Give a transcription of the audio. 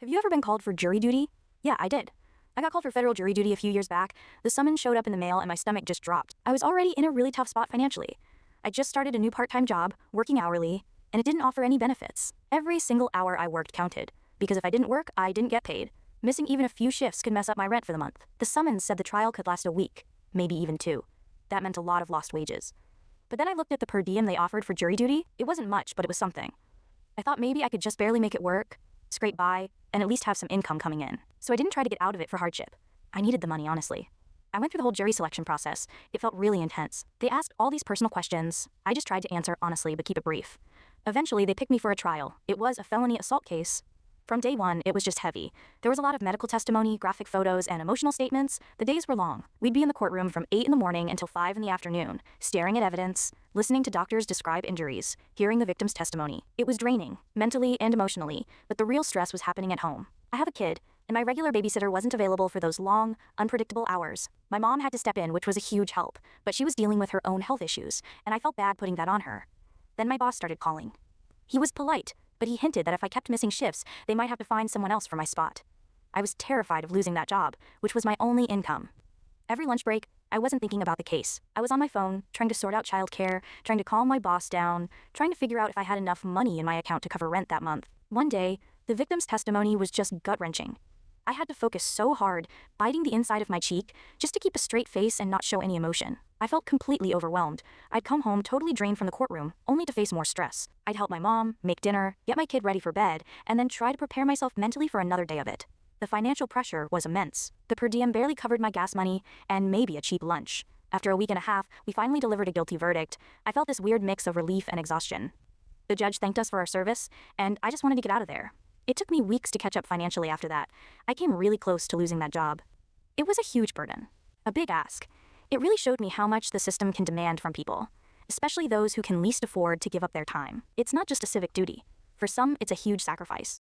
Have you ever been called for jury duty? Yeah, I did. I got called for federal jury duty a few years back. The summons showed up in the mail and my stomach just dropped. I was already in a really tough spot financially. I just started a new part-time job, working hourly, and it didn't offer any benefits. Every single hour I worked counted, because if I didn't work, I didn't get paid. Missing even a few shifts could mess up my rent for the month. The summons said the trial could last a week, maybe even 2. That meant a lot of lost wages. But then I looked at the per diem they offered for jury duty. It wasn't much, but it was something. I thought maybe I could just barely make it work, scrape by, and at least have some income coming in. So I didn't try to get out of it for hardship. I needed the money, honestly. I went through the whole jury selection process. It felt really intense. They asked all these personal questions. I just tried to answer honestly, but keep it brief. Eventually, they picked me for a trial. It was a felony assault case. From day one, it was just heavy. There was a lot of medical testimony, graphic photos, and emotional statements. The days were long. We'd be in the courtroom from 8 in the morning until 5 in the afternoon, staring at evidence, listening to doctors describe injuries, hearing the victim's testimony. It was draining, mentally and emotionally, but the real stress was happening at home. I have a kid, and my regular babysitter wasn't available for those long, unpredictable hours. My mom had to step in, which was a huge help, but she was dealing with her own health issues, and I felt bad putting that on her. Then my boss started calling. He was polite, but he hinted that if I kept missing shifts, they might have to find someone else for my spot. I was terrified of losing that job, which was my only income. Every lunch break, I wasn't thinking about the case. I was on my phone, trying to sort out childcare, trying to calm my boss down, trying to figure out if I had enough money in my account to cover rent that month. One day, the victim's testimony was just gut-wrenching. I had to focus so hard, biting the inside of my cheek, just to keep a straight face and not show any emotion. I felt completely overwhelmed. I'd come home totally drained from the courtroom, only to face more stress. I'd help my mom, make dinner, get my kid ready for bed, and then try to prepare myself mentally for another day of it. The financial pressure was immense. The per diem barely covered my gas money, and maybe a cheap lunch. After a week and a half, we finally delivered a guilty verdict. I felt this weird mix of relief and exhaustion. The judge thanked us for our service, and I just wanted to get out of there. It took me weeks to catch up financially after that. I came really close to losing that job. It was a huge burden, a big ask. It really showed me how much the system can demand from people, especially those who can least afford to give up their time. It's not just a civic duty. For some, it's a huge sacrifice.